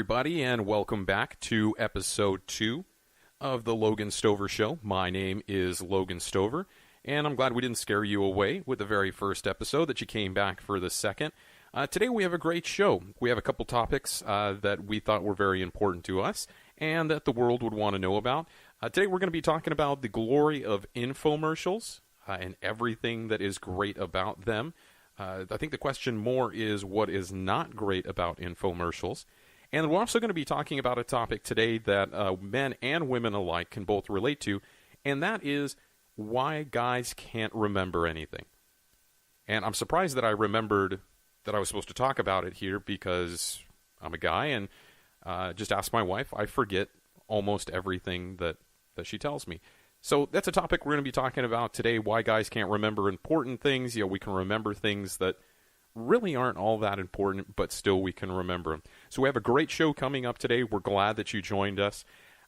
everybody, and welcome back to episode 2 of the Logan Stover Show. My name is Logan Stover, and I'm glad we didn't scare you away with the very first episode, that you came back for the second. Today we have a great show. We have a couple topics that we thought were very important to us and that the world would want to know about. Today we're going to be talking about the glory of infomercials and everything that is great about them. I think the question more is what is not great about infomercials. And we're also going to be talking about a topic today that men and women alike can both relate to, and that is why guys can't remember anything. And I'm surprised that I remembered that I was supposed to talk about it here because I'm a guy, and just ask my wife. I forget almost everything that she tells me. So that's a topic we're going to be talking about today, why guys can't remember important things. You know, we can remember things that really aren't all that important, but still we can remember them. So we have a great show coming up today. We're glad that you joined us.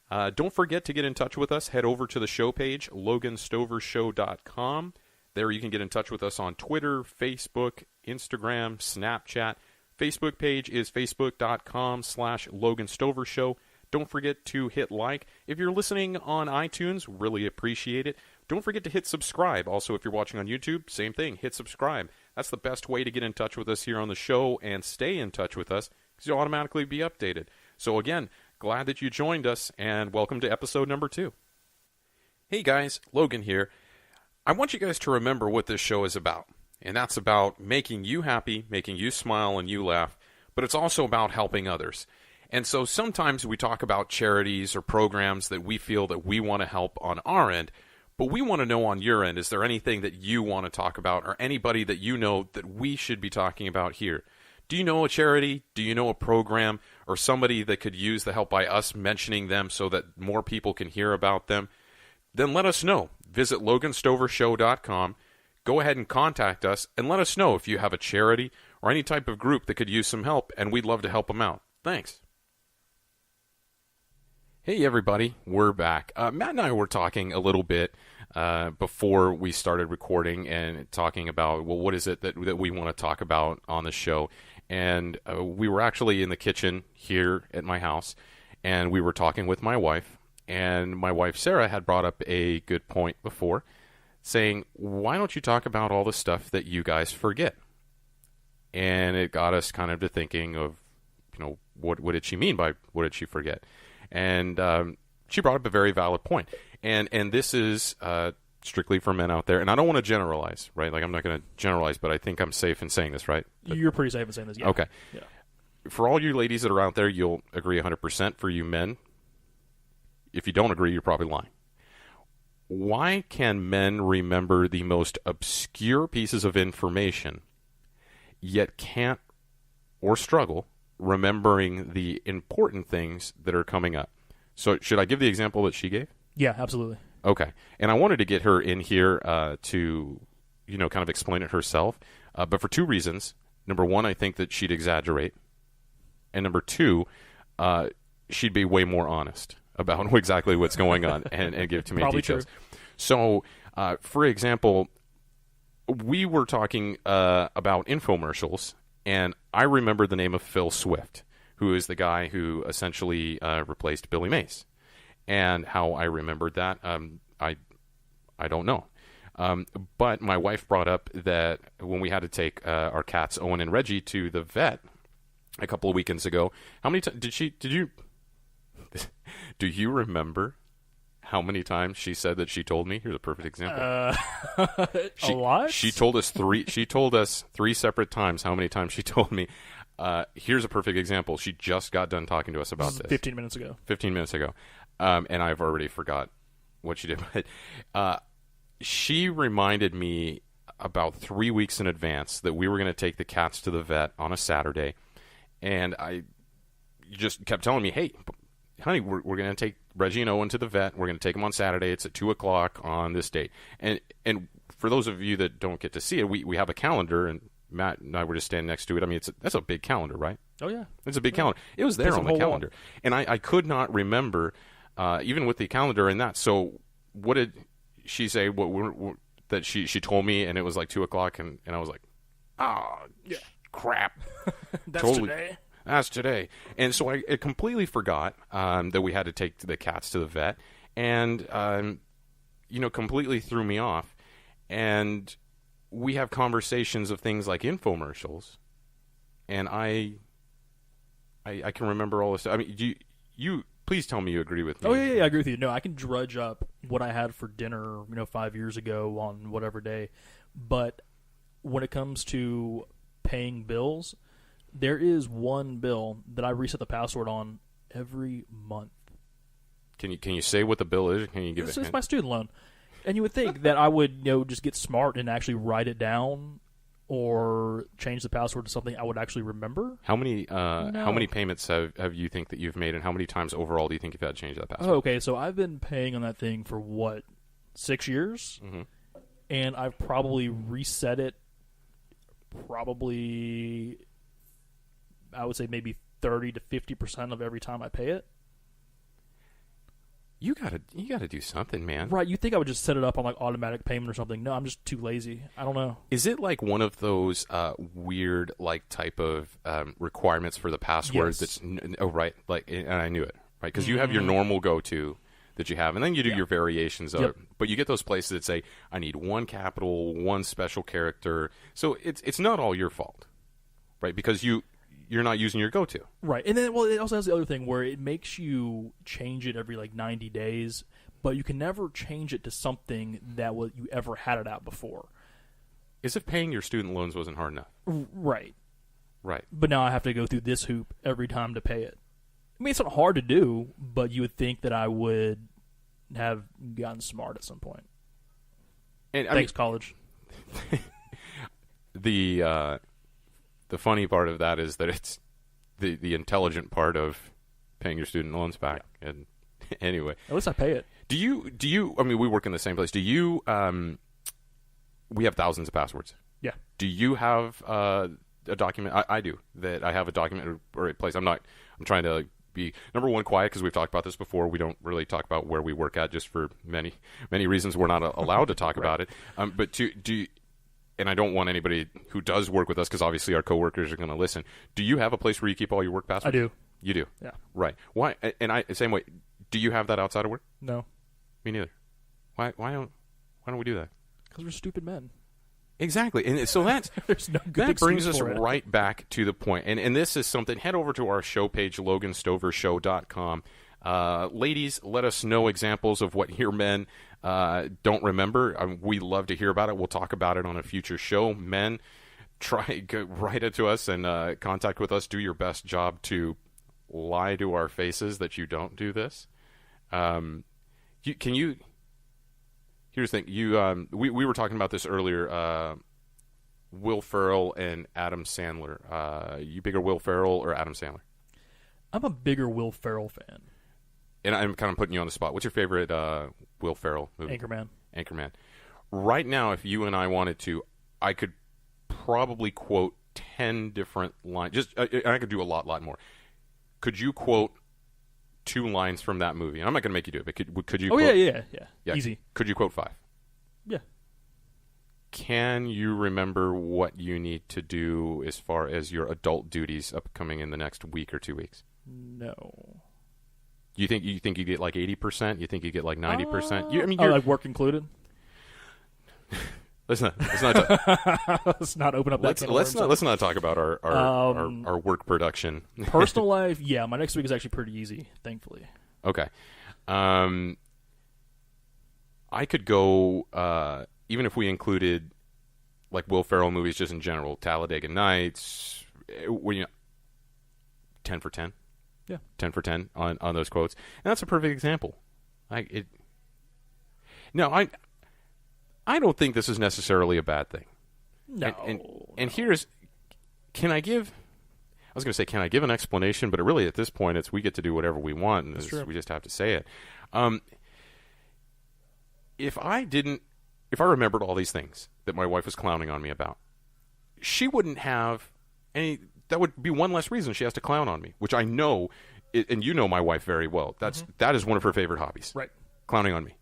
Don't forget to get in touch with us. Head over to the show page, loganstovershow.com. There you can get in touch with us on Twitter, Facebook, Instagram, Snapchat. Facebook page is facebook.com/LoganStoverShow. Don't forget to hit like. If you're listening on iTunes, really appreciate it. Don't forget to hit subscribe. Also, if you're watching on YouTube, same thing, hit subscribe. That's the best way to get in touch with us here on the show and stay in touch with us because you'll automatically be updated. So again, glad that you joined us, and welcome to episode number 2. Hey guys, Logan here. I want you guys to remember what this show is about, and that's about making you happy, making you smile and you laugh, but it's also about helping others. And so sometimes we talk about charities or programs that we feel that we want to help on our end, but we want to know on your end, is there anything that you want to talk about or anybody that you know that we should be talking about here? Do you know a charity? Do you know a program or somebody that could use the help by us mentioning them so that more people can hear about them? Then let us know. Visit loganstovershow.com. Go ahead and contact us and let us know if you have a charity or any type of group that could use some help, and we'd love to help them out. Thanks. Hey everybody, we're back. Matt and I were talking a little bit before we started recording and talking about, well, what is it that we want to talk about on the show? And we were actually in the kitchen here at my house, and we were talking with my wife, and my wife Sarah had brought up a good point before, saying, why don't you talk about all the stuff that you guys forget? And it got us kind of to thinking of, you know, what did she mean by what did she forget? And she brought up a very valid point. And this is strictly for men out there. And I don't want to generalize, right? Like, I'm not going to generalize, but I think I'm safe in saying this, right? You're pretty safe in saying this, yeah. Okay. Yeah. For all you ladies that are out there, you'll agree 100%. For you men, if you don't agree, you're probably lying. Why can men remember the most obscure pieces of information, yet can't or struggle remembering the important things that are coming up? So should I give the example that she gave? Yeah, absolutely. Okay. And I wanted to get her in here to, you know, kind of explain it herself. But for two reasons. Number one, I think that she'd exaggerate. And number two, she'd be way more honest about exactly what's going on and give to me details. True. So, for example, we were talking about infomercials, and I remember the name of Phil Swift, who is the guy who essentially replaced Billy Mays. And how I remembered that, I don't know. But my wife brought up that when we had to take our cats, Owen and Reggie, to the vet a couple of weekends ago, how many times do you remember how many times she said that she told me? Here's a perfect example. A lot? She told us three separate times how many times she told me. Here's a perfect example. She just got done talking to us about this. 15 minutes ago. 15 minutes ago. And I've already forgot what she did. But she reminded me about 3 weeks in advance that we were going to take the cats to the vet on a Saturday. And I just kept telling me, hey, honey, we're going to take Reggie and Owen to the vet. We're going to take them on Saturday. It's at 2 o'clock on this date. And for those of you that don't get to see it, we have a calendar, and Matt and I were just standing next to it. I mean, that's a big calendar, right? Oh, yeah. It's a big calendar. It was there on the calendar. Wall. And I could not remember, even with the calendar and that. So what did she say that she told me, and it was like 2 o'clock, and I was like, oh, yeah, crap. That's today. That's today. And so I completely forgot that we had to take the cats to the vet, and completely threw me off. And we have conversations of things like infomercials, and I can remember all this stuff. I mean, you please tell me you agree with me. Oh, yeah, I agree with you. No, I can drudge up what I had for dinner, 5 years ago on whatever day. But when it comes to paying bills, there is one bill that I reset the password on every month. Can you say what the bill is? Can you give it? It's my student loan. And you would think that I would, just get smart and actually write it down or change the password to something I would actually remember. How many payments have you think that you've made, and how many times overall do you think you've had to change that password? Oh, okay, so I've been paying on that thing for 6 years? Mm-hmm. And I've probably reset it I would say maybe 30 to 50% of every time I pay it. You gotta do something, man. Right, you think I would just set it up on automatic payment or something. No, I'm just too lazy. I don't know. Is it like one of those weird type of requirements for the password? Yes. Right. And I knew it, right? Because you have your normal go-to that you have, and then you do your variations of it. But you get those places that say, I need one capital, one special character. So it's not all your fault, right? Because you're not using your go-to. Right. And then, it also has the other thing where it makes you change it every 90 days, but you can never change it to something that you ever had it at before. As if paying your student loans wasn't hard enough. Right. Right. But now I have to go through this hoop every time to pay it. I mean, it's not hard to do, but you would think that I would have gotten smart at some point. And Thanks, college. The funny part of that is that it's the intelligent part of paying your student loans back. Yeah. And anyway, at least I pay it. Do you? I mean, we work in the same place. Do you? We have thousands of passwords. Yeah. Do you have a document? I do. That I have a document or a place. I'm trying to be number one quiet because we've talked about this before. We don't really talk about where we work at just for many reasons. We're not allowed to talk about it. But do you? And I don't want anybody who does work with us, because obviously our coworkers are going to listen. Do you have a place where you keep all your work passwords? I do. You do? Yeah. Right. Why? And same way. Do you have that outside of work? No. Me neither. Why don't we do that? Because we're stupid men. Exactly. And so that brings us right back to the point. And this is something. Head over to our show page, loganstovershow.com. Ladies, let us know examples of what your men don't remember. We love to hear about it. We'll talk about it on a future show. Men, write it to us and contact with us. Do your best job to lie to our faces that you don't do this. Here's the thing. We were talking about this earlier. Will Ferrell and Adam Sandler. You bigger Will Ferrell or Adam Sandler? I'm a bigger Will Ferrell fan. And I'm kind of putting you on the spot. What's your favorite Will Ferrell movie? Anchorman. Right now, if you and I wanted to, I could probably quote 10 different lines. I could do a lot more. Could you quote 2 lines from that movie? And I'm not going to make you do it, but could you quote? Yeah. Easy. Could you quote 5? Yeah. Can you remember what you need to do as far as your adult duties upcoming in the next week or 2 weeks? No. You think you get like 80%? You think you get like 90%? Like work included? Let's not let's not open up that. Let's not talk about our work production. Personal life, yeah. My next week is actually pretty easy, thankfully. Okay. I could go even if we included like Will Ferrell movies just in general, Talladega Nights. 10 for 10. Yeah, 10 for 10 on those quotes, and that's a perfect example. I don't think this is necessarily a bad thing. No. And here's, can I give an explanation? But really, at this point, it's we get to do whatever we want, and we just have to say it. If I remembered all these things that my wife was clowning on me about, she wouldn't have any. That would be one less reason she has to clown on me, which I know, and you know my wife very well. That is one of her favorite hobbies. Right. Clowning on me.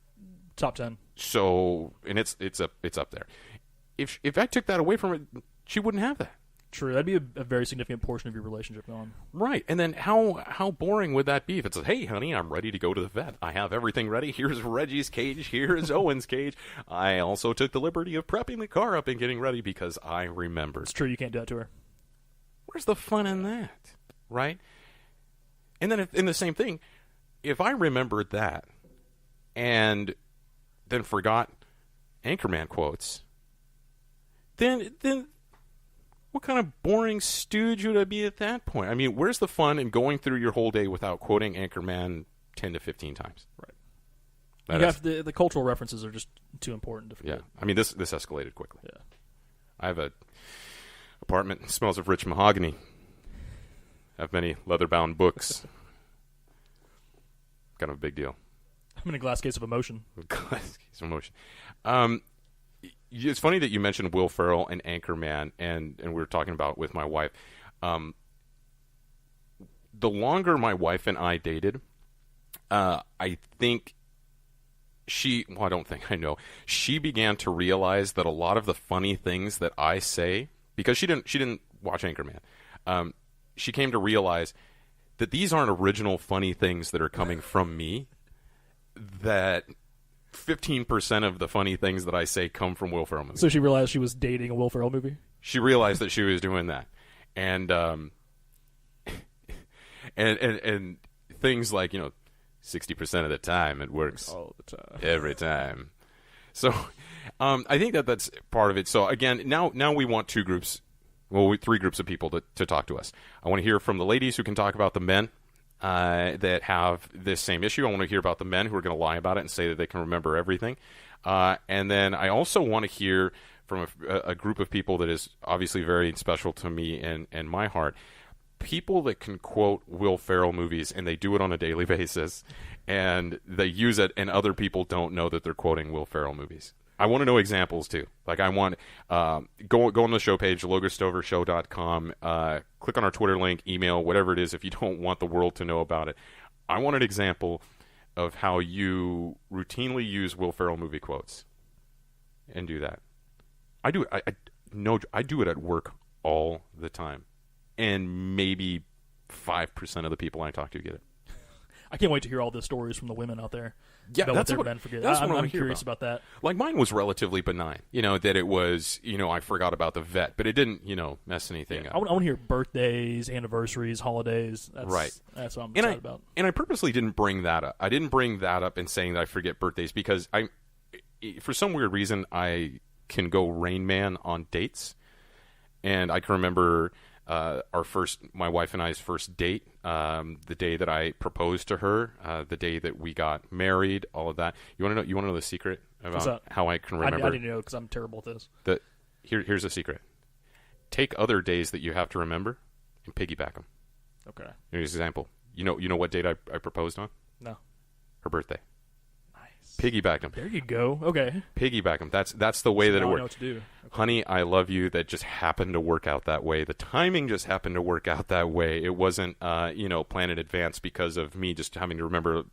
Top 10. So, and it's up there. If I took that away from her, she wouldn't have that. True. That'd be a very significant portion of your relationship gone. Right. And then how boring would that be if it's like, hey, honey, I'm ready to go to the vet. I have everything ready. Here's Reggie's cage. Here's Owen's cage. I also took the liberty of prepping the car up and getting ready because I remembered. It's true. You can't do that to her. Where's the fun in that? Right? And then in the same thing, if I remembered that and then forgot Anchorman quotes, then what kind of boring stooge would I be at that point? I mean, where's the fun in going through your whole day without quoting Anchorman 10 to 15 times? Right. The cultural references are just too important to forget. Yeah. I mean, this escalated quickly. Yeah. I have a apartment that smells of rich mahogany. I have many leather-bound books. Kind of a big deal. I'm in a glass case of emotion. Glass case of emotion. It's funny that you mentioned Will Ferrell and Anchorman, and we were talking about it with my wife. The longer my wife and I dated, I think I don't think, I know. She began to realize that a lot of the funny things that I say, because she didn't watch Anchorman, she came to realize that these aren't original funny things that are coming from me, that 15% of the funny things that I say come from Will Ferrell movies. So she realized she was dating a Will Ferrell movie? She realized that she was doing that. And and things like, 60% of the time it works. All the time. Every time. So I think that's part of it. So again, now we want three groups of people to talk to us. I want to hear from the ladies who can talk about the men that have this same issue. I want to hear about the men who are going to lie about it and say that they can remember everything. And then I also want to hear from a group of people that is obviously very special to me and my heart. People that can quote Will Ferrell movies, and they do it on a daily basis, and they use it, and other people don't know that they're quoting Will Ferrell movies. I want to know examples, too. Like, I want go on the show page, loganstovershow.com, click on our Twitter link, email, whatever it is, if you don't want the world to know about it. I want an example of how you routinely use Will Ferrell movie quotes and do that. I do it. I do it at work all the time. And maybe 5% of the people I talk to get it. I can't wait to hear all the stories from the women out there. Yeah, about that's what what men forget. that's what I'm curious about that. Like, mine was relatively benign. That it was, I forgot about the vet, but it didn't, mess anything up. I want to hear birthdays, anniversaries, holidays. Right. That's what I'm excited about. And I purposely didn't bring that up. I didn't bring that up in saying that I forget birthdays because for some weird reason, I can go Rain Man on dates. And I can remember my wife and I's first date, the day that I proposed to her, the day that we got married, all of that. You want to know the secret about how I can remember? I didn't know because I'm terrible at this. Here's the secret. Take other days that you have to remember and piggyback them. Okay. Here's an example. You know what date I proposed on? No. Her birthday. Nice. Piggyback them. There you go. Okay. Piggyback them. That's the way that it works. I works. know what to do. Okay. Honey, I love you. That just happened to work out that way. The timing just happened to work out that way. It wasn't, planned in advance because of me just having to remember,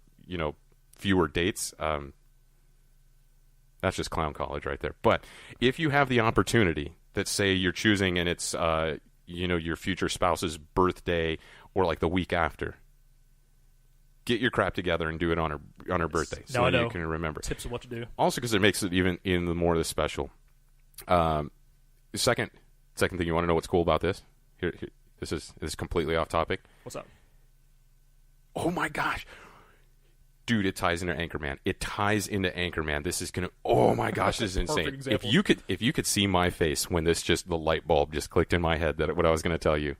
fewer dates. That's just clown college right there. But if you have the opportunity that, say, you're choosing and it's, your future spouse's birthday or like the week after, get your crap together and do it on her birthday so that you can remember. Tips of what to do. Also, because it makes it even the more the special. Second thing, you want to know what's cool about this? Here, this is completely off topic. What's up? Oh my gosh, dude! It ties into Anchorman. This is gonna. Oh my gosh, this is insane. Example. If you could see my face when the light bulb just clicked in my head that what I was going to tell you.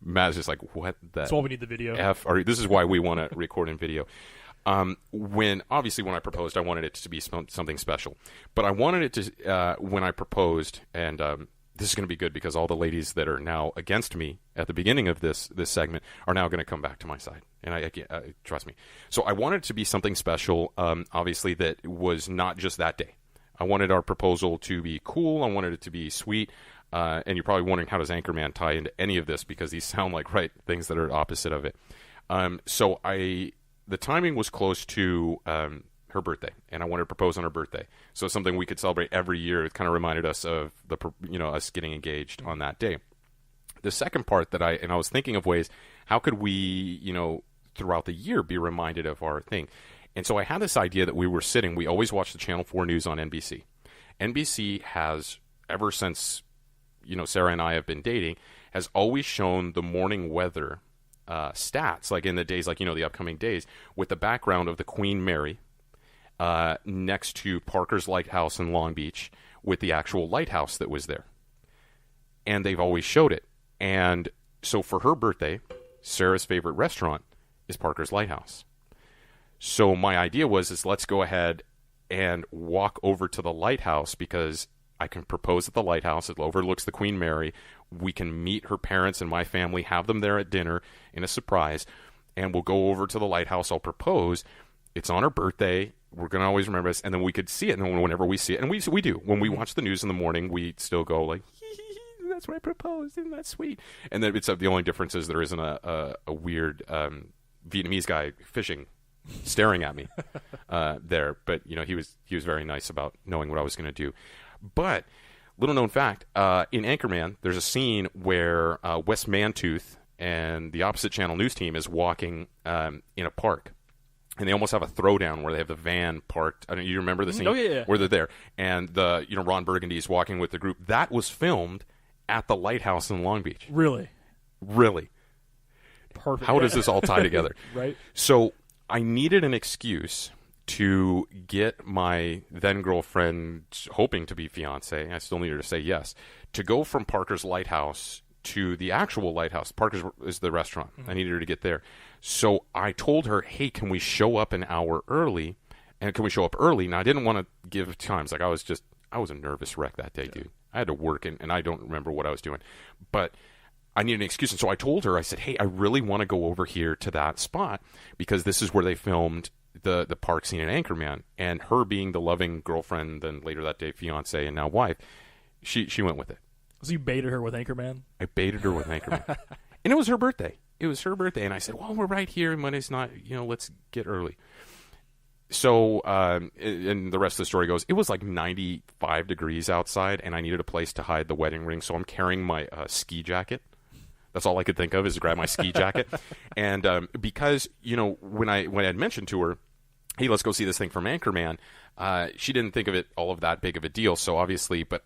Matt's just like, what the That's why we need the video. This is why we want to record in video. When I proposed, I wanted it to be something special. But I wanted it to, when I proposed, and this is going to be good because all the ladies that are now against me at the beginning of this segment are now going to come back to my side. And I trust me. So I wanted it to be something special, obviously, that was not just that day. I wanted our proposal to be cool. I wanted it to be sweet. And you're probably wondering, how does Anchorman tie into any of this? Because these sound like things that are opposite of it. So the timing was close to her birthday, and I wanted to propose on her birthday. So something we could celebrate every year. It kind of reminded us of us getting engaged on that day. The second part that I was thinking of ways, how could we, throughout the year be reminded of our thing? And so I had this idea that we always watch the Channel 4 news on NBC. NBC has, ever since, Sarah and I have been dating, has always shown the morning weather stats, like in the days, like, the upcoming days, with the background of the Queen Mary next to Parker's Lighthouse in Long Beach with the actual lighthouse that was there. And they've always showed it. And so for her birthday, Sarah's favorite restaurant is Parker's Lighthouse. So my idea is let's go ahead and walk over to the lighthouse, because I can propose at the lighthouse. It overlooks the Queen Mary. We can meet her parents and my family, have them there at dinner in a surprise, and we'll go over to the lighthouse. I'll propose. It's on her birthday. We're going to always remember this, and then we could see it. And then whenever we see it, and we do. When we watch the news in the morning, we still go like, that's what I proposed. Isn't that sweet? And then it's the only difference is there isn't a weird Vietnamese guy fishing, staring at me there. But he was very nice about knowing what I was going to do. But little known fact, in Anchorman, there's a scene where Wes Mantooth and the opposite channel news team is walking in a park. And they almost have a throwdown where they have the van parked. I don't know, you remember the scene? Oh, yeah. Where they're there. And Ron Burgundy is walking with the group. That was filmed at the lighthouse in Long Beach. Really? Perfect. How does this all tie together? Right. So I needed an excuse to get my then girlfriend, hoping to be fiance, I still need her to say yes, to go from Parker's Lighthouse to the actual lighthouse. Parker's is the restaurant. I needed her to get there. So I told her, hey, can we show up an hour early? And can we show up early? Now, I didn't want to give times. Like, I was a nervous wreck that day, dude. I had to work, and I don't remember what I was doing. But I needed an excuse. And so I told her, I said, hey, I really want to go over here to that spot, because this is where they filmed the park scene in Anchorman. And her being the loving girlfriend, then later that day fiance, and now wife, she went with it. So you baited her with Anchorman? I baited her with Anchorman. And it was her birthday. And I said, well, we're right here, and Monday's not, let's get early. So, and the rest of the story goes, it was like 95 degrees outside, and I needed a place to hide the wedding ring, so I'm carrying my ski jacket. That's all I could think of, is to grab my ski jacket. And because, when I had mentioned to her, hey, let's go see this thing from Anchorman, she didn't think of it all of that big of a deal, so obviously, but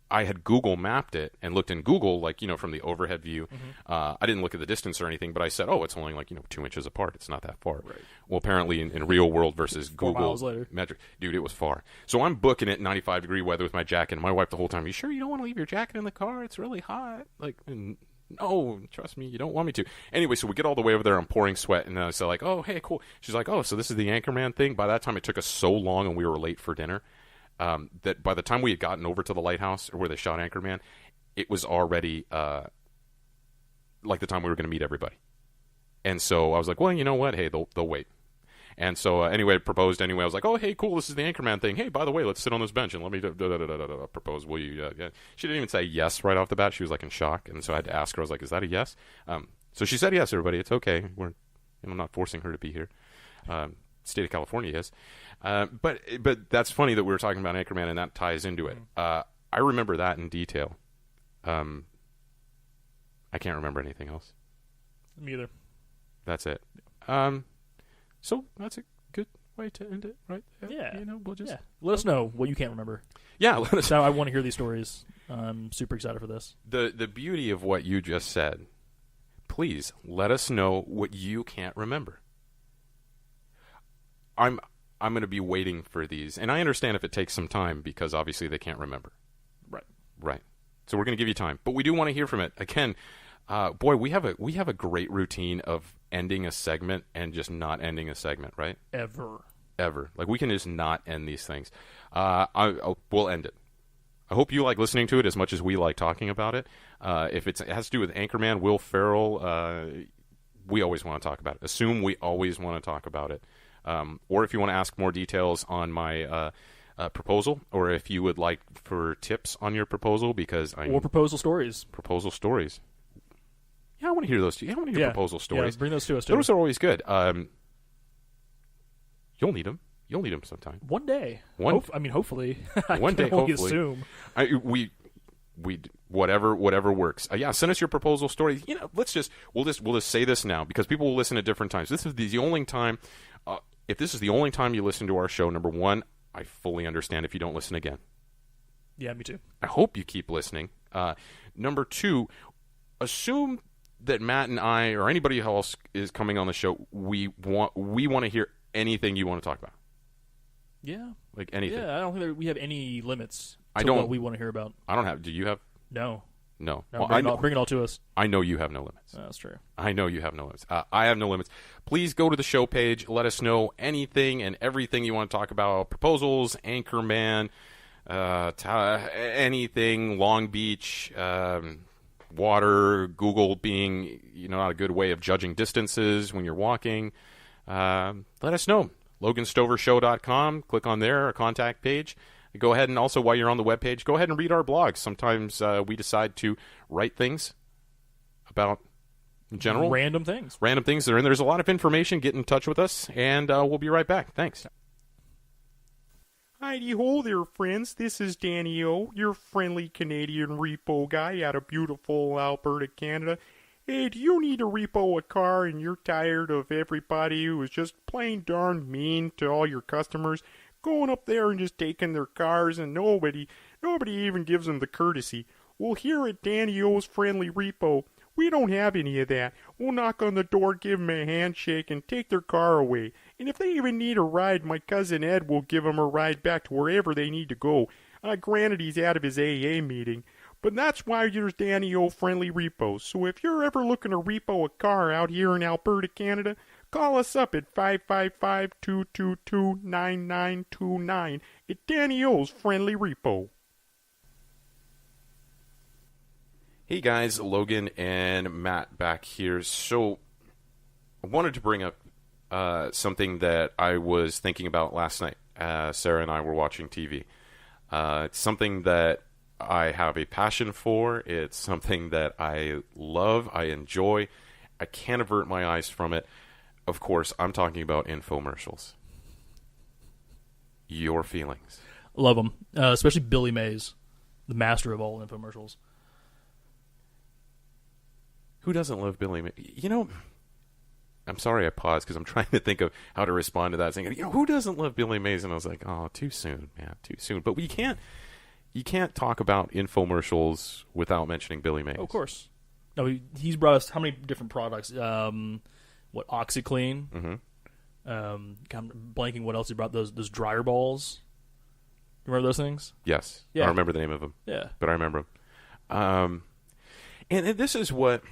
I had Google mapped it and looked in Google, like, from the overhead view. I didn't look at the distance or anything, but I said, it's only like, 2 inches apart. It's not that far. Right. Well, apparently in real world versus Google 4 miles later. metric, dude, it was far. So I'm booking it 95 degree weather with my jacket, and my wife the whole time, you sure you don't want to leave your jacket in the car? It's really hot. Like, no, trust me, you don't want me to. Anyway, so we get all the way over there. I'm pouring sweat, and I said, like, oh, hey, cool. She's like, oh, so this is the Anchorman thing? By that time, it took us so long, and we were late for dinner. That by the time we had gotten over to the lighthouse, or where they shot Anchorman, it was already like the time we were going to meet everybody. And so I was like, well, you know what? Hey, they'll wait. And so anyway, I proposed anyway. I was like, oh, hey, cool, this is the Anchorman thing. Hey, by the way, let's sit on this bench and let me propose. Will you? Yeah. She didn't even say yes right off the bat. She was like in shock. And so I had to ask her. I was like, is that a yes? So she said yes, everybody. It's okay. I'm not forcing her to be here. State of California is. But that's funny that we were talking about Anchorman, and that ties into it. I remember that in detail. I can't remember anything else. Me either. That's it. So that's a good way to end it, right? Yeah. We'll just let us know what you can't remember. Yeah, let us. So I want to hear these stories. I'm super excited for this. The beauty of what you just said. Please let us know what you can't remember. I'm going to be waiting for these, and I understand if it takes some time, because obviously they can't remember. Right. So we're going to give you time, but we do want to hear from it. Again, boy, we have a great routine of ending a segment and just not ending a segment, right? Ever. Like, we can just not end these things. We'll end it. I hope you like listening to it as much as we like talking about it. If it has to do with Anchorman, Will Ferrell, we always want to talk about it. Assume we always want to talk about it. Or if you want to ask more details on my proposal, or if you would like for tips on your proposal, because or proposal stories. Yeah, I want to hear those too. I want to hear proposal stories. Yeah, bring those to us too. Those are always good. You'll need them. You'll need them sometime. One day. Hopefully. One day, hopefully. Assume. whatever works. Yeah, send us your proposal story. We'll just say this now because people will listen at different times. This is the only time. If this is the only time you listen to our show, number one, I fully understand if you don't listen again. Yeah, me too. I hope you keep listening. Number two, assume that Matt and I or anybody else is coming on the show. We want to hear anything you want to talk about. Yeah, like anything. Yeah, I don't think we have any limits. I don't. What we want to hear about. I don't have. Do you have? No. Well, bring it all to us. I know you have no limits. That's true. I know you have no limits. I have no limits. Please go to the show page. Let us know anything and everything you want to talk about. Proposals, Anchorman, anything, Long Beach, water, Google being not a good way of judging distances when you're walking. Let us know. LoganStoverShow.com. Click on there, a contact page. Go ahead and also, while you're on the webpage, go ahead and read our blogs. Sometimes we decide to write things about general random things that are in. There's a lot of information. Get in touch with us, and we'll be right back. Thanks. Heidi-ho there, friends. This is Danny O, your friendly Canadian repo guy out of beautiful Alberta, Canada. Hey, do you need to repo a car and you're tired of everybody who is just plain darn mean to all your customers? Going up there and just taking their cars and nobody even gives them the courtesy. Well, here at Danny O's Friendly Repo, we don't have any of that. We'll knock on the door, give them a handshake, and take their car away. And if they even need a ride, my cousin Ed will give them a ride back to wherever they need to go. Granted, he's out of his AA meeting. But that's why there's Danny O Friendly Repos. So if you're ever looking to repo a car out here in Alberta, Canada, call us up at 555-222-9929 at Danny O's Friendly Repo. Hey guys, Logan and Matt back here. So I wanted to bring up something that I was thinking about last night. Sarah and I were watching TV. It's something that I have a passion for. It's something that I love, I enjoy. I can't avert my eyes from it. Of course, I'm talking about infomercials. Your feelings? Love them, especially Billy Mays, the master of all infomercials. Who doesn't love Billy Mays? I'm sorry I paused because I'm trying to think of how to respond to that. Saying, who doesn't love Billy Mays? And I was like, oh, too soon, man, too soon. But you can't talk about infomercials without mentioning Billy Mays. Oh, of course. No, he's brought us how many different products? OxyClean? Mm-hmm. I'm blanking what else he brought. Those dryer balls. You remember those things? Yes. Yeah. I remember the name of them. Yeah. But I remember them. And this is what...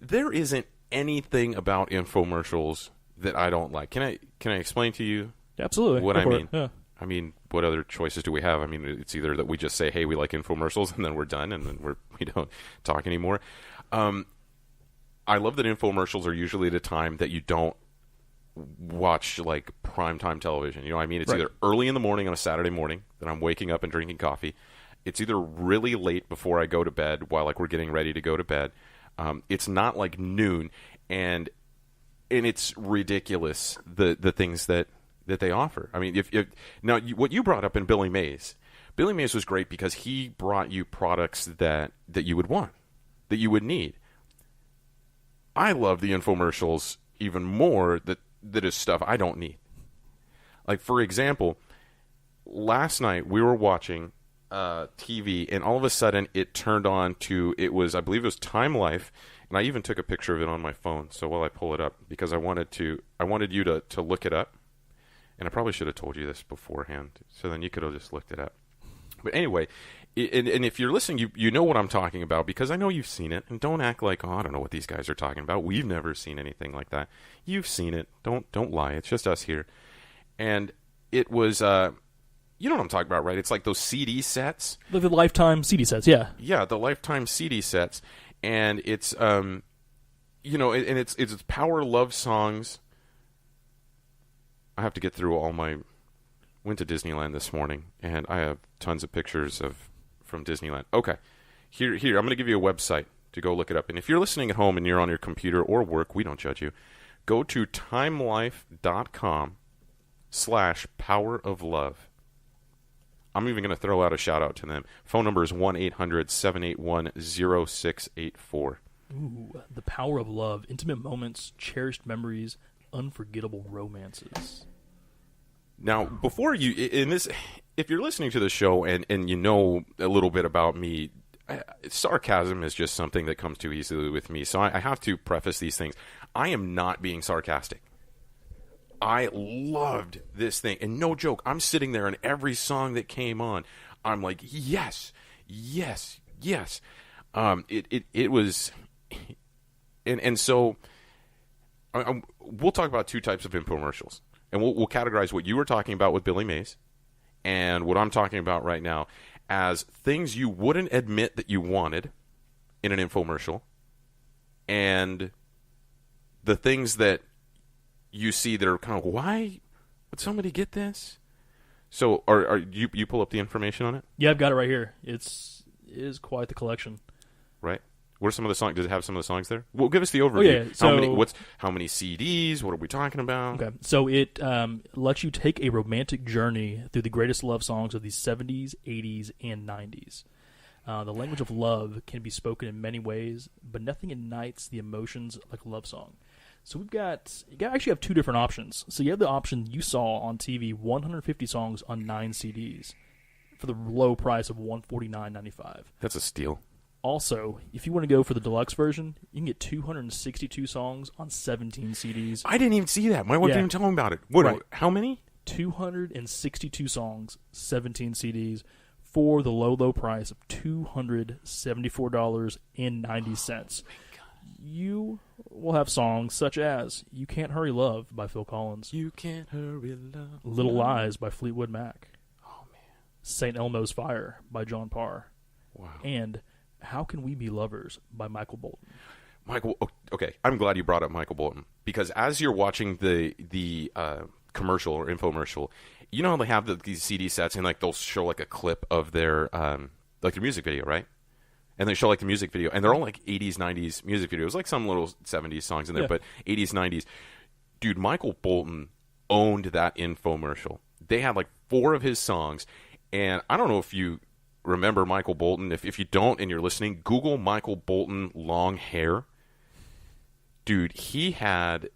There isn't anything about infomercials that I don't like. Can I explain to you Absolutely. what I mean? Yeah. I mean, what other choices do we have? I mean, it's either that we just say, hey, we like infomercials, and then we're done, and then we don't talk anymore. I love that infomercials are usually at a time that you don't watch, like, primetime television. You know what I mean? It's right. either early in the morning on a Saturday morning that I'm waking up and drinking coffee. It's either really late before I go to bed while, like, we're getting ready to go to bed. It's not, like, noon, and it's ridiculous, the things that they offer. I mean, what you brought up in Billy Mays was great because he brought you products that you would want, that you would need. I love the infomercials even more that is stuff I don't need. Like, for example, last night we were watching TV, and all of a sudden it turned on to, I believe it was Time Life, and I even took a picture of it on my phone. So while I pull it up, because I wanted you to look it up. And I probably should have told you this beforehand, so then you could have just looked it up. But anyway, and if you're listening, you know what I'm talking about, because I know you've seen it. And don't act like, I don't know what these guys are talking about. We've never seen anything like that. You've seen it. Don't lie. It's just us here. And it was, you know what I'm talking about, right? It's like those CD sets. The Lifetime CD sets, yeah. Yeah, the Lifetime CD sets. And it's, and it's power love songs. I have to get through went to Disneyland this morning, and I have tons of pictures from Disneyland. Okay, here, I'm going to give you a website to go look it up. And if you're listening at home and you're on your computer or work, we don't judge you. Go to timelife.com/poweroflove. I'm even going to throw out a shout-out to them. Phone number is 1-800-781-0684. Ooh, the power of love, intimate moments, cherished memories, unforgettable romances. Now, before you, in this, if you're listening to the show and you know a little bit about me, sarcasm is just something that comes too easily with me. So I have to preface these things. I am not being sarcastic. I loved this thing. And no joke, I'm sitting there and every song that came on, I'm like, yes, yes, yes. It was, and so we'll talk about two types of infomercials. And we'll categorize what you were talking about with Billy Mays and what I'm talking about right now as things you wouldn't admit that you wanted in an infomercial, and the things that you see that are kind of, why would somebody get this? So are you pull up the information on it? Yeah, I've got it right here. It is quite the collection. Right. What are some of the songs? Does it have some of the songs there? Well, give us the overview. Oh, yeah. How many CDs? What are we talking about? Okay. So it lets you take a romantic journey through the greatest love songs of the 70s, 80s, and 90s. The language of love can be spoken in many ways, but nothing ignites the emotions like a love song. So you actually have two different options. So you have the option you saw on TV, 150 songs on 9 CDs for the low price of $149.95. That's a steal. Also, if you want to go for the deluxe version, you can get 262 songs on 17 CDs. I didn't even see that. My wife didn't even tell me about it. What? Right. How many? 262 songs, 17 CDs, for the low price of $274.90. You will have songs such as You Can't Hurry Love by Phil Collins. You Can't Hurry Love. Little Lies by Fleetwood Mac. Oh, man. St. Elmo's Fire by John Parr. Wow. And How Can We Be Lovers by Michael Bolton. Michael, okay, I'm glad you brought up Michael Bolton, because as you're watching the commercial or infomercial, you know how they have these CD sets and like they'll show like a clip of their like their music video, right? And they show like the music video, and they're all like 80s, 90s music videos, like some little 70s songs in there, but 80s, 90s. Dude, Michael Bolton owned that infomercial. They had like 4 of his songs, and I don't know if you remember Michael Bolton. If you don't and you're listening, Google Michael Bolton long hair. Dude, he had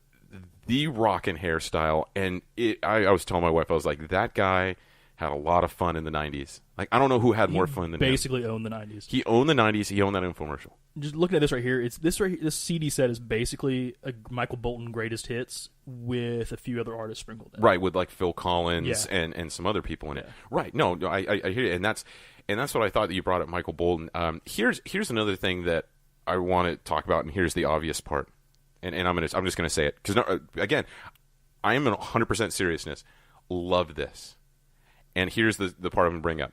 the rockin' hairstyle, and I was telling my wife, I was like, that guy had a lot of fun in the 90s. Like, I don't know who had more fun than him. Basically owned the 90s. He owned the 90s. He owned that infomercial. Just looking at this right here, this CD set is basically a Michael Bolton greatest hits with a few other artists sprinkled in. Right, with like Phil Collins and some other people in it. Right. No, I hear you, and that's what I thought that you brought up, Michael Bolton. Here's another thing that I want to talk about, and here's the obvious part. And I'm just gonna say it because again, I am in 100% seriousness. Love this, and here's the part I'm gonna bring up.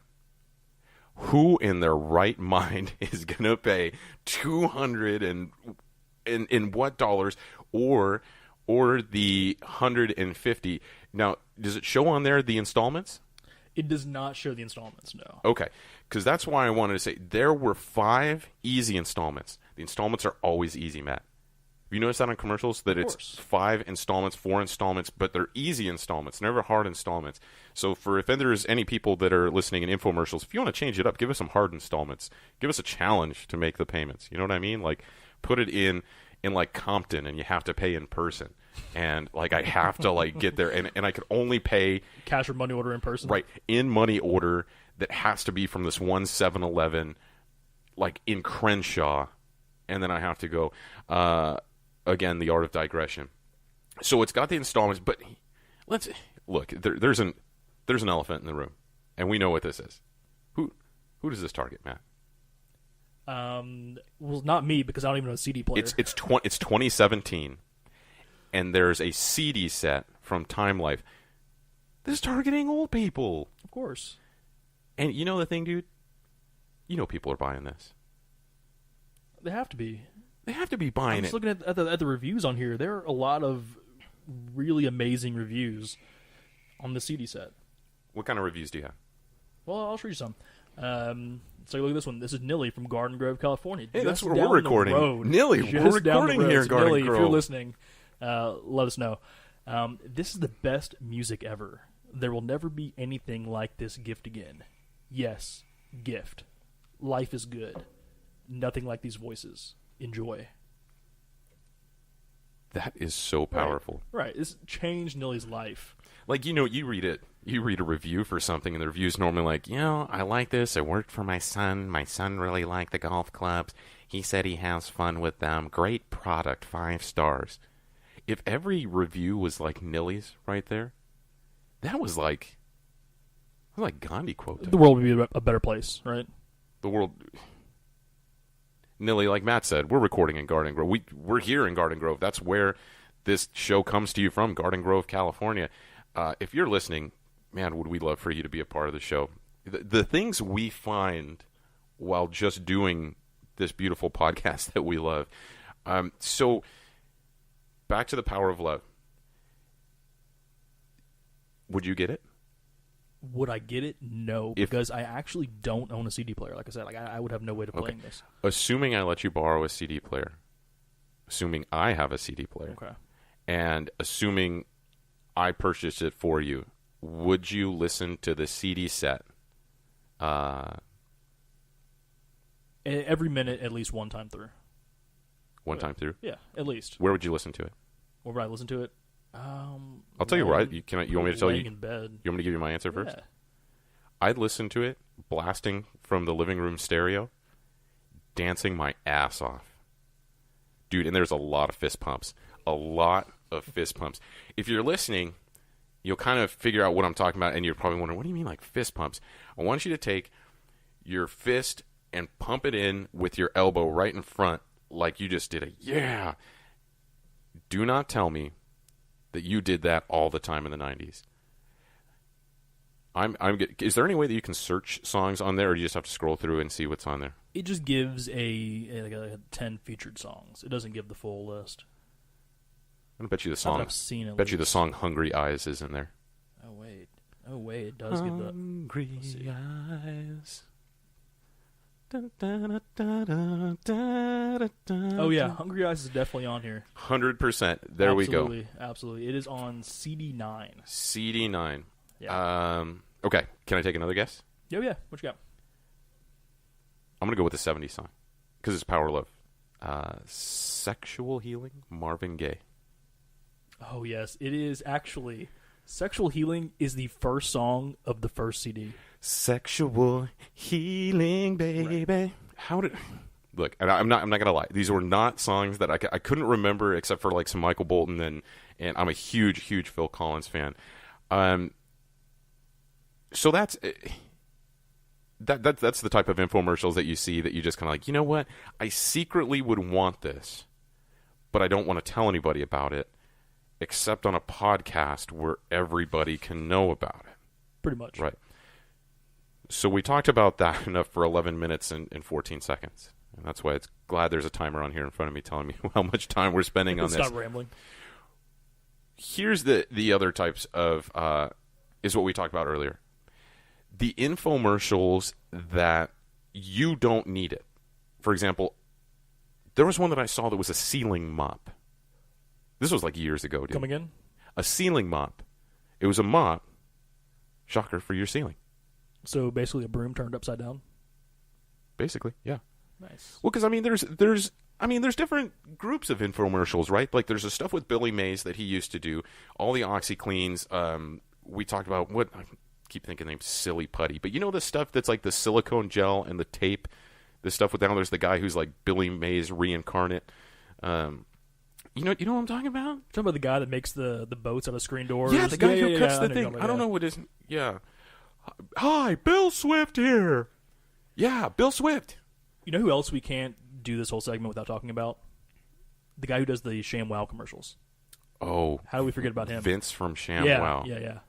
Who in their right mind is gonna pay $200 and in what dollars or the $150? Now, does it show on there the installments? It does not show the installments, no. Okay, because that's why I wanted to say there were 5 easy installments. The installments are always easy, Matt. Have you noticed that on commercials? That it's 5 installments, 4 installments, but they're easy installments, never hard installments. So if there's any people that are listening in infomercials, if you want to change it up, give us some hard installments. Give us a challenge to make the payments. You know what I mean? Like, put it in like Compton, and you have to pay in person. And like I have to like get there, and I could only pay cash or money order in person. Right, in money order that has to be from this one 7-Eleven, like in Crenshaw, and then I have to go. Again, the art of digression. So it's got the installments, but let's look. There's an elephant in the room, and we know what this is. Who does this target, Matt? Well, not me, because I don't even know a CD player. It's 2017, and there's a CD set from Time Life. This is targeting old people, of course. And you know the thing, dude. You know people are buying this. They have to be. They have to be buying I'm just looking at the reviews on here. There are a lot of really amazing reviews on the CD set. What kind of reviews do you have? Well, I'll show you some. So look at this one. This is Nilly from Garden Grove, California. Hey, that's where we're recording. Nilly, we're recording here in Garden Nilly, Grove. if you're listening, let us know. This is the best music ever. There will never be anything like this gift again. Yes. Gift. Life is good. Nothing like these voices. Enjoy. That is so powerful. Right. It's changed Nilly's life. Like, you read a review for something, and the review's normally like, I like this. I worked for my son. My son really liked the golf clubs. He said he has fun with them. Great product, 5 stars. If every review was like Nilly's right there, that was like Gandhi quote. The world would be a better place, right? The world... Nilly, like Matt said, we're recording in Garden Grove. We're here in Garden Grove. That's where this show comes to you from, Garden Grove, California. If you're listening, man, would we love for you to be a part of the show. The things we find while just doing this beautiful podcast that we love. So, back to the power of love. Would you get it? Would I get it? No, because I actually don't own a CD player. Like I said, I would have no way to playing this. Assuming I let you borrow a CD player, assuming I have a CD player, and assuming I purchased it for you, would you listen to the CD set? Every minute, at least one time through. One time through? Yeah, at least. Where would you listen to it? Where would I listen to it? I'll tell you where. You want me to tell you? In bed. You want me to give you my answer first? Yeah. I'd listen to it blasting from the living room stereo, dancing my ass off, dude. And there's a lot of fist pumps. A lot of fist pumps. If you're listening, you'll kind of figure out what I'm talking about, and you're probably wondering, what do you mean like fist pumps? I want you to take your fist and pump it in with your elbow right in front, like you just did a yeah. Do not tell me that you did that all the time in the 90s. Is there any way that you can search songs on there, or do you just have to scroll through and see what's on there? It just gives a 10 featured songs. It doesn't give the full list. I bet you the song. I've seen it. Bet you the song "Hungry Eyes" is in there. Oh wait, it does give the Hungry Eyes. Oh yeah, Hungry Eyes is definitely on here. 100%. There we go. Absolutely. It is on CD9. CD9. Yeah. Okay. Can I take another guess? Yeah. What you got? I'm gonna go with the '70s song because it's Power Love. Sexual Healing, Marvin Gaye. Oh yes, it is actually. Sexual Healing is the first song of the first CD. Sexual Healing, baby. Right. How did... Look, and I'm not gonna lie. These were not songs that I couldn't remember except for like some Michael Bolton, and I'm a huge Phil Collins fan. So that's the type of infomercials that you see that you just kind of like, you know what? I secretly would want this, but I don't want to tell anybody about it, except on a podcast where everybody can know about it. Pretty much. Right. So we talked about that enough for 11 minutes and 14 seconds. And that's why it's glad there's a timer on here in front of me telling me how much time we're spending on this. Stop rambling. Here's the other types of, is what we talked about earlier. The infomercials that you don't need it. For example, there was one that I saw that was a ceiling mop. This was like years ago, dude. Come again? A ceiling mop. It was a mop, shocker, for your ceiling. So basically a broom turned upside down? Basically, yeah. Nice. Well, because, I mean, there's different groups of infomercials, right? Like, there's the stuff with Billy Mays that he used to do. All the OxyCleans. We talked about what... I keep thinking the name Silly Putty. But you know the stuff that's like the silicone gel and the tape? The stuff with... Now there's the guy who's like Billy Mays reincarnate. You know what I'm talking about? You're talking about the guy that makes the boats out of screen doors? Yeah, the guy who cuts the thing. I don't know what it is. Yeah. Hi, Bill Swift here. Yeah, Bill Swift. You know who else we can't do this whole segment without talking about? The guy who does the Shamwow commercials. Oh. How do we forget about him? Vince from Shamwow. Yeah.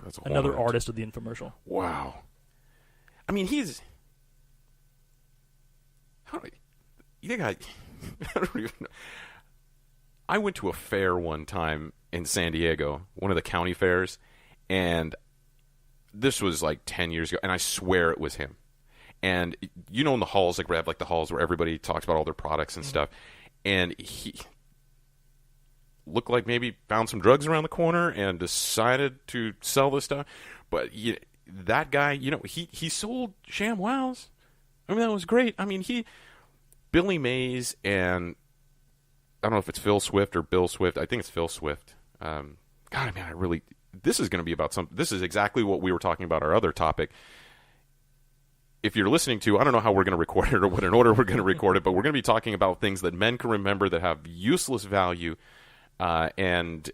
That's another artist of the infomercial. Wow. I mean, he's... You think I don't even know. I went to a fair one time in San Diego, one of the county fairs, and this was like 10 years ago, and I swear it was him. And you know in the halls, like we have like the halls where everybody talks about all their products and stuff, and he looked like maybe found some drugs around the corner and decided to sell this stuff. But that guy, you know, he sold Shamwows. I mean, that was great. I mean, Billy Mays and I don't know if it's Phil Swift or Bill Swift. I think it's Phil Swift. God, I mean, this is going to be about this is exactly what we were talking about our other topic. If you're listening to, I don't know how we're going to record it or what in order we're going to record it, but we're going to be talking about things that men can remember that have useless value, and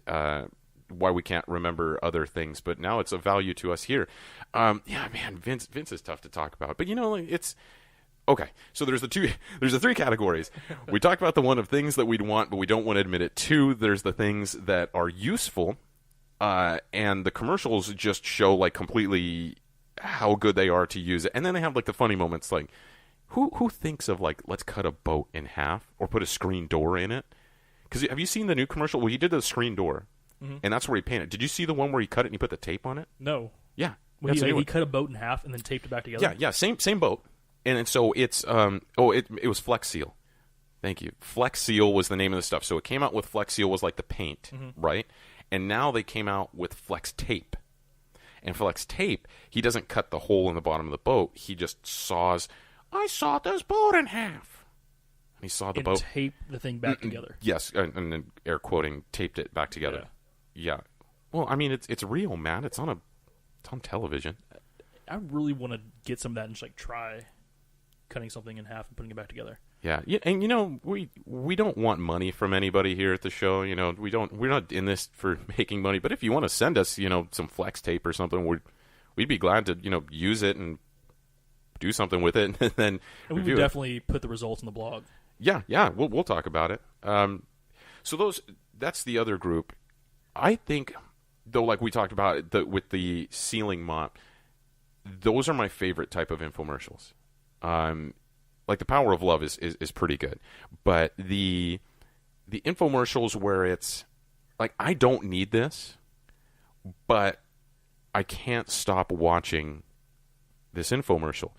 why we can't remember other things. But now it's of value to us here. Yeah, man, Vince is tough to talk about. But you know, it's okay. So there's the three categories. We talked about the one of things that we'd want, but we don't want to admit it. Two, there's the things that are useful, and the commercials just show like completely how good they are to use it. And then they have like the funny moments, like who thinks of like, let's cut a boat in half or put a screen door in it? Because have you seen the new commercial? Well, he did the screen door, and that's where he painted. Did you see the one where he cut it and he put the tape on it? No. Yeah. When he cut a boat in half and then taped it back together? Yeah, same boat. And so it's it was Flex Seal. Thank you. Flex Seal was the name of the stuff. So it came out with Flex Seal was like the paint, right? And now they came out with Flex Tape. And Flex Tape, he doesn't cut the hole in the bottom of the boat. He just saws, I sawed this boat in half. And he sawed the boat. Tape the thing back together. Yes, and then air quoting, taped it back together. Yeah. Well, I mean, it's real, man. It's on television. I really want to get some of that and just like try cutting something in half and putting it back together. Yeah, and you know, we don't want money from anybody here at the show. You know, we're not in this for making money. But if you want to send us, you know, some Flex Tape or something, we'd be glad to, you know, use it and do something with it, and then and we would definitely put the results in the blog. Yeah, we'll talk about it. So that's the other group. I think, though, like we talked about with the ceiling mop, those are my favorite type of infomercials. Like the Power of Love is pretty good, but the infomercials where it's like, I don't need this, but I can't stop watching this infomercial.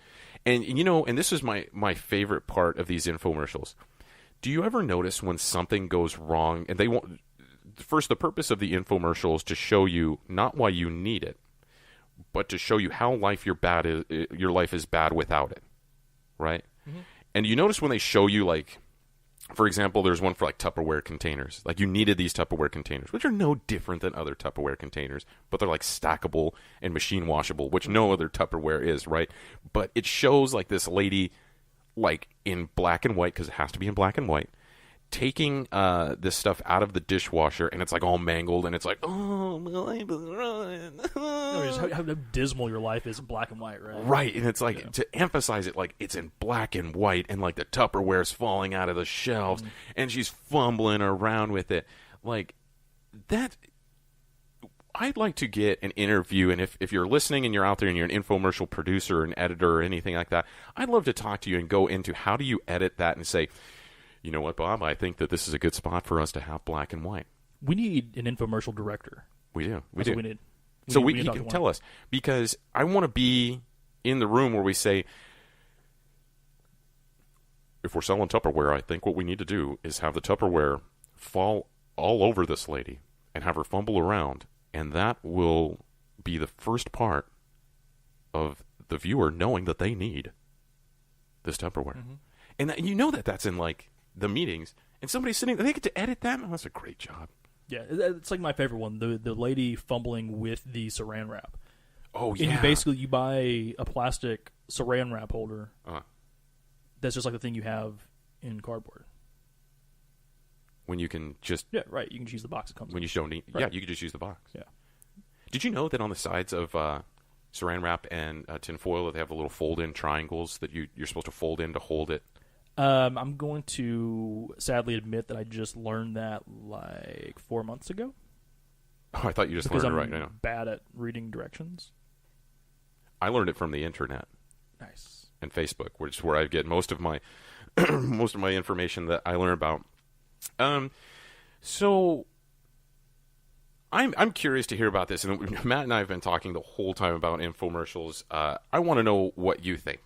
And you know, and this is my favorite part of these infomercials. Do you ever notice when something goes wrong and they won't? First, the purpose of the infomercial is to show you not why you need it, but to show you how your life is bad without it, right? Mm-hmm. And you notice when they show you, like, for example, there's one for like Tupperware containers. Like, you needed these Tupperware containers, which are no different than other Tupperware containers, but they're like stackable and machine washable, which no other Tupperware is, right? But it shows like this lady, like in black and white, because it has to be in black and white, taking this stuff out of the dishwasher, and it's like all mangled, and it's like, oh, my life is ruined. How dismal your life is in black and white, right? Right, and it's like, to emphasize it, like, it's in black and white, and like the Tupperware's falling out of the shelves, and she's fumbling around with it. Like, that, I'd like to get an interview, and if you're listening and you're out there and you're an infomercial producer or an editor or anything like that, I'd love to talk to you and go into how do you edit that and say, you know what, Bob? I think that this is a good spot for us to have black and white. We need an infomercial director. We do. That's what we need. He can tell us, because I want to be in the room where we say, if we're selling Tupperware, I think what we need to do is have the Tupperware fall all over this lady and have her fumble around, and that will be the first part of the viewer knowing that they need this Tupperware. Mm-hmm. And you know that's in like the meetings, and somebody's sitting there, they get to edit that. Oh, that's a great job. Yeah, it's like my favorite one, the lady fumbling with the saran wrap. Oh, yeah. And you buy a plastic saran wrap holder that's just like the thing you have in cardboard. When you can just... Yeah, right. You can just use the box it comes in. When you don't need... Right. Yeah, you can just use the box. Yeah. Did you know that on the sides of saran wrap and tin foil that they have the little fold-in triangles that you're supposed to fold in to hold it? I'm going to sadly admit that I just learned that like 4 months ago. Oh, I thought you just learned it right now. Because I'm bad at reading directions. I learned it from the internet. Nice. And Facebook, which is where I get most of my information that I learn about. So I'm curious to hear about this, and Matt and I have been talking the whole time about infomercials. I want to know what you think.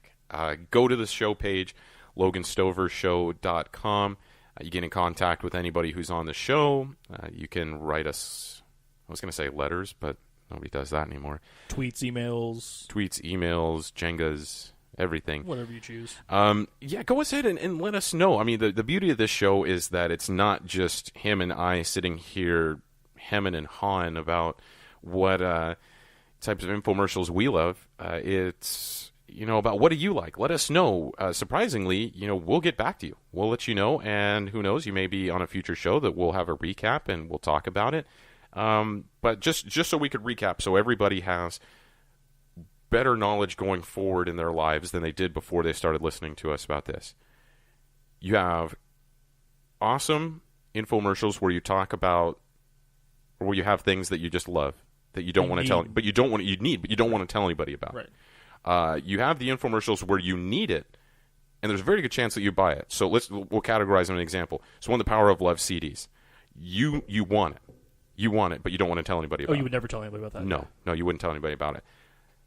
Go to the show page, loganstovershow.com. You get in contact with anybody who's on the show. You can write us, I was going to say letters, but Nobody does that anymore. Tweets, emails, Jengas, everything. Whatever you choose. Yeah, go ahead and let us know. I mean, the beauty of this show is that it's not just him and I sitting here hemming and hawing about what types of infomercials we love. It's, about what do you like? Let us know. Surprisingly, we'll get back to you. We'll let you know, and who knows, you may be on a future show that we'll have a recap and we'll talk about it. But just so we could recap, so everybody has better knowledge going forward in their lives than they did before they started listening to us about this. You have awesome infomercials where you talk about, or where you have things that you just love that you don't want to tell, but you don't want to tell anybody about. Right. You have the infomercials where you need it, and there's a very good chance that you buy it. So we'll categorize them an example. So one of the Power of Love CDs, you want it. You want it, but you don't want to tell anybody about it. Oh, you would never tell anybody about that? No, you wouldn't tell anybody about it.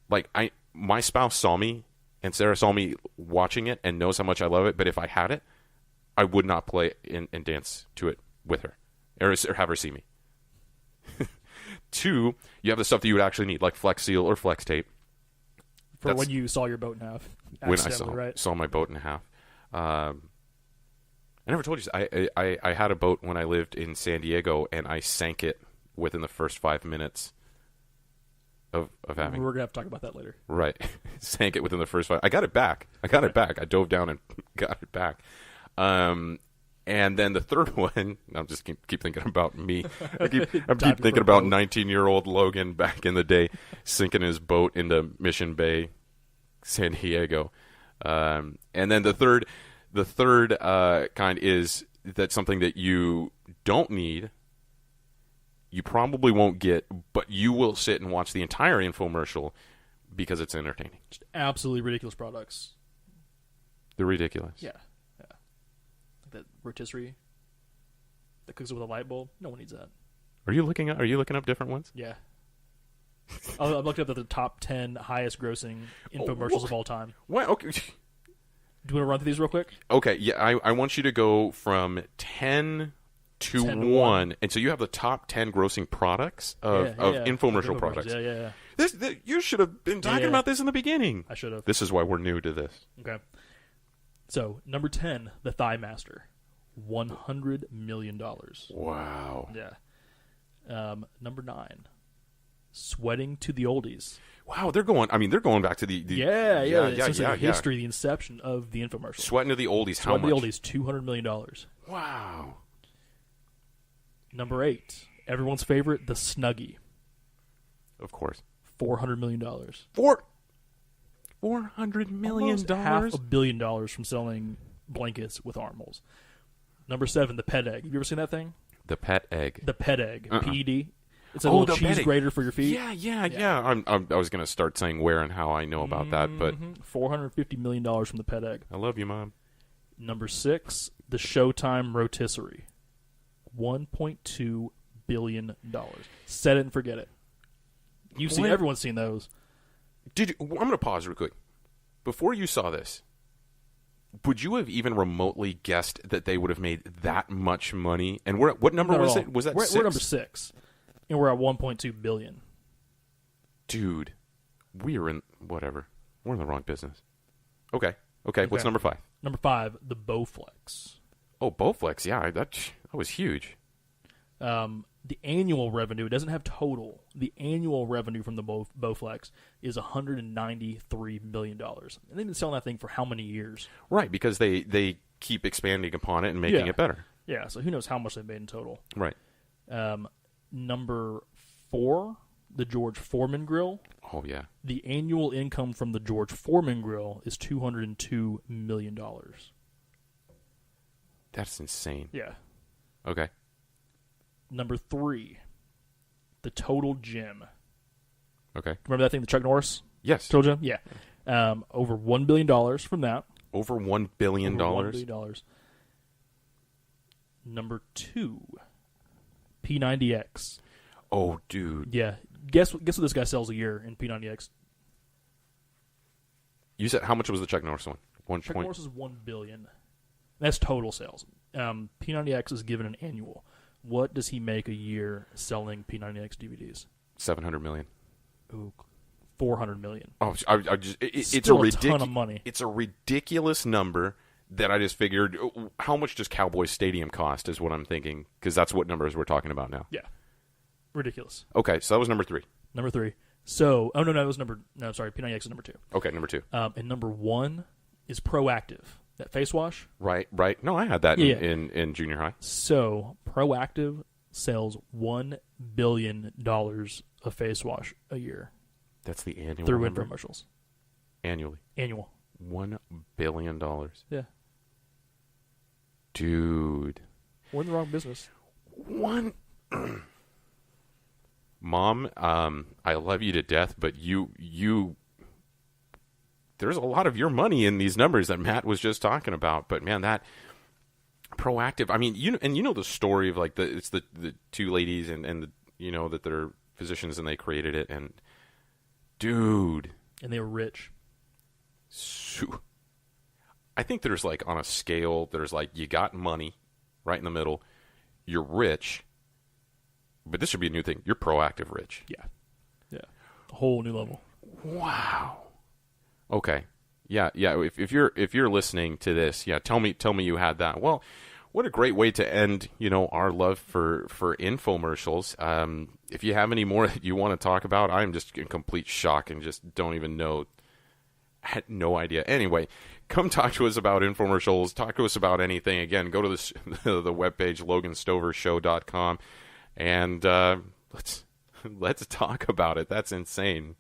Like, my spouse saw me, and Sarah saw me watching it and knows how much I love it, but if I had it, I would not play and dance to it with her, or have her see me. 2, you have the stuff that you would actually need, like Flex Seal or Flex Tape. For when you saw your boat in half. When I saw my boat in half. I never told you, I had a boat when I lived in San Diego, and I sank it within the first 5 minutes of having. We're going to have to talk about that later. Right. Sank it within the first 5. I got it back. I dove down and got it back. And then the third one, I'm just keep thinking about me. I keep thinking about 19-year-old Logan back in the day sinking his boat into Mission Bay, San Diego. And then the third kind is that something that you don't need, you probably won't get, but you will sit and watch the entire infomercial because it's entertaining. Just absolutely ridiculous products. They're ridiculous. Yeah. That rotisserie that cooks it with a light bulb. No one needs that. Are you looking up different ones? Yeah. I'm looking up at the top 10 highest grossing infomercials of all time. What? Okay. Do you want to run through these real quick? Okay. Yeah, I want you to go from 10 to 1. And so you have the top 10 grossing products of infomercial products. Yeah. You should have been talking about this in the beginning. I should have. This is why we're new to this. Okay. So, number 10, the Thigh Master. $100 million. Wow. Yeah. Number 9, Sweating to the Oldies. Wow, they're going back to the history, the inception of the infomercial. Sweating to the Oldies, how much? Sweating to the Oldies, $200 million. Wow. Number 8, everyone's favorite, the Snuggie. Of course. $400 million. $400 million? Almost $500 million from selling blankets with arm holes. Number 7, the Pet Egg. Have you ever seen that thing? The Pet Egg. The Pet Egg. PED. It's a little cheese grater for your feet. Yeah. I was going to start saying where and how I know about that, but $450 million from the Pet Egg. I love you, Mom. Number 6, the Showtime Rotisserie. $1.2 billion. Set it and forget it. Everyone's seen those. I'm going to pause real quick. Before you saw this, would you have even remotely guessed that they would have made that much money? And what number was it? Was that 6? We're number 6, and we're at $1.2 billion. Dude, we're in whatever. We're in the wrong business. Okay. What's number 5? Number 5, the Bowflex. Oh, Bowflex. Yeah, that was huge. The annual revenue, it doesn't have total. The annual revenue from the Bowflex is $193 million. And they've been selling that thing for how many years? Right, because they keep expanding upon it and making it better. Yeah, so who knows how much they've made in total. Right. Number 4, the George Foreman Grill. Oh, yeah. The annual income from the George Foreman Grill is $202 million. That's insane. Yeah. Okay. Number 3, the Total Gym. Okay. Remember that thing, the Chuck Norris? Yes. Total Gym? Yeah. Over $1 billion from that. Over $1 billion? Over $1 billion. Number 2, P90X. Oh, dude. Yeah. Guess what this guy sells a year in P90X? You said, how much was the Chuck Norris one? Chuck Norris is $1 billion. That's total sales. P90X is given an annual. What does he make a year selling P90X DVDs? $700 million. Ooh, $400 million. Oh, I just it's Still a ton of money. It's a ridiculous number that I just figured. How much does Cowboys Stadium cost? Is what I'm thinking, because that's what numbers we're talking about now. Yeah, ridiculous. Okay, so that was number 3. Number 3. So, oh no, it was sorry, P90X is number 2. Okay, number 2. And number 1 is Proactive, that face wash. Right. No, I had that in junior high. So, Proactive sells $1 billion of face wash a year. That's the annual through number? infomercials. Annually. Annual. $1 billion. Yeah. Dude. We're in the wrong business. One. Mom, I love you to death, but you there's a lot of your money in these numbers that Matt was just talking about. But man, that Proactive, I mean, you know the story of like it's the two ladies and the, you know, that they're physicians and they created it, and dude, and they were rich. I think there's like on a scale, there's like you got money right in the middle, you're rich, but this should be a new thing. You're proactive rich. Yeah, a whole new level. Wow. Okay. Yeah. If you're listening to this, yeah, tell me you had that. Well, what a great way to end, you know, our love for infomercials. If you have any more that you want to talk about, I'm just in complete shock and just don't even know. I had no idea. Anyway, come talk to us about infomercials. Talk to us about anything. Again, go to the webpage, loganstovershow.com, and let's talk about it. That's insane.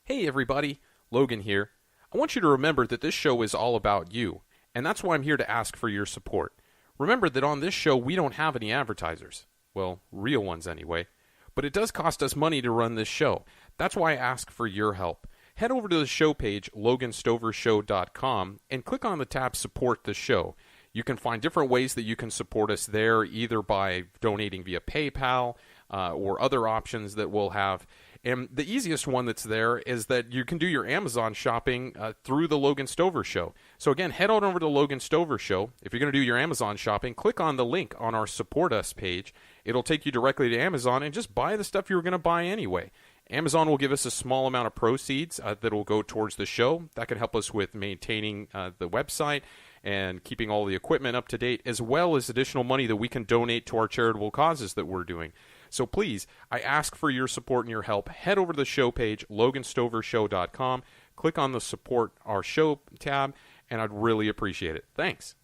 Hey, everybody. Logan here. I want you to remember that this show is all about you, and that's why I'm here to ask for your support. Remember that on this show, we don't have any advertisers. Well, real ones anyway. But it does cost us money to run this show. That's why I ask for your help. Head over to the show page, loganstovershow.com, and click on the tab Support the Show. You can find different ways that you can support us there, either by donating via PayPal or other options that we'll have. And the easiest one that's there is that you can do your Amazon shopping through the Logan Stover Show. So again, head on over to Logan Stover Show. If you're going to do your Amazon shopping, click on the link on our Support Us page. It'll take you directly to Amazon and just buy the stuff you were going to buy anyway. Amazon will give us a small amount of proceeds that will go towards the show. That can help us with maintaining the website and keeping all the equipment up to date, as well as additional money that we can donate to our charitable causes that we're doing. So please, I ask for your support and your help. Head over to the show page, loganstovershow.com. Click on the Support Our Show tab, and I'd really appreciate it. Thanks.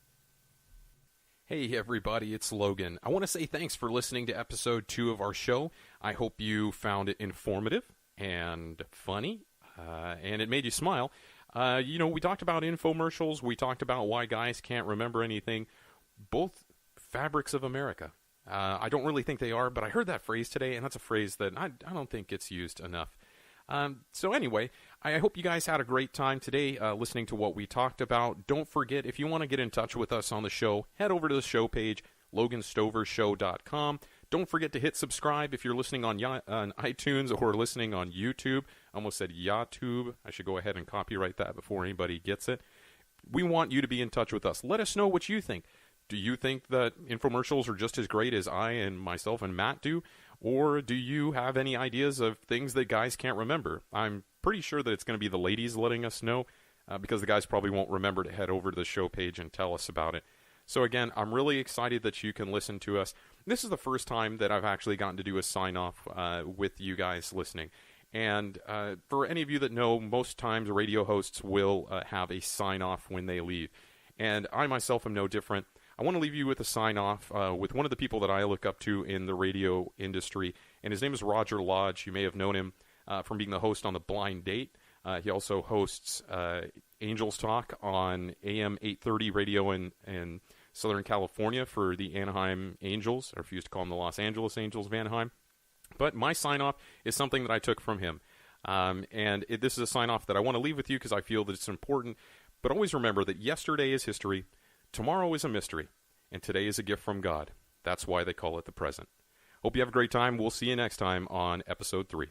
Hey, everybody, it's Logan. I want to say thanks for listening to episode 2 of our show. I hope you found it informative and funny, and it made you smile. You know, we talked about infomercials. We talked about why guys can't remember anything. Both fabrics of America. I don't really think they are, but I heard that phrase today, and that's a phrase that I don't think gets used enough. So anyway, I hope you guys had a great time today listening to what we talked about. Don't forget, if you want to get in touch with us on the show, head over to the show page, loganstovershow.com. Don't forget to hit subscribe if you're listening on iTunes or listening on YouTube. I almost said YouTube. I should go ahead and copyright that before anybody gets it. We want you to be in touch with us. Let us know what you think. Do you think that infomercials are just as great as I and myself and Matt do? Or do you have any ideas of things that guys can't remember? I'm pretty sure that it's going to be the ladies letting us know because the guys probably won't remember to head over to the show page and tell us about it. So again, I'm really excited that you can listen to us. This is the first time that I've actually gotten to do a sign-off with you guys listening. And for any of you that know, most times radio hosts will have a sign-off when they leave. And I myself am no different. I want to leave you with a sign-off with one of the people that I look up to in the radio industry, and his name is Roger Lodge. You may have known him from being the host on The Blind Date. He also hosts Angels Talk on AM 830 radio in Southern California for the Anaheim Angels, or if you used to call them the Los Angeles Angels of Anaheim. But my sign-off is something that I took from him. This is a sign-off that I want to leave with you because I feel that it's important. But always remember that yesterday is history. Tomorrow is a mystery, and today is a gift from God. That's why they call it the present. Hope you have a great time. We'll see you next time on episode 3.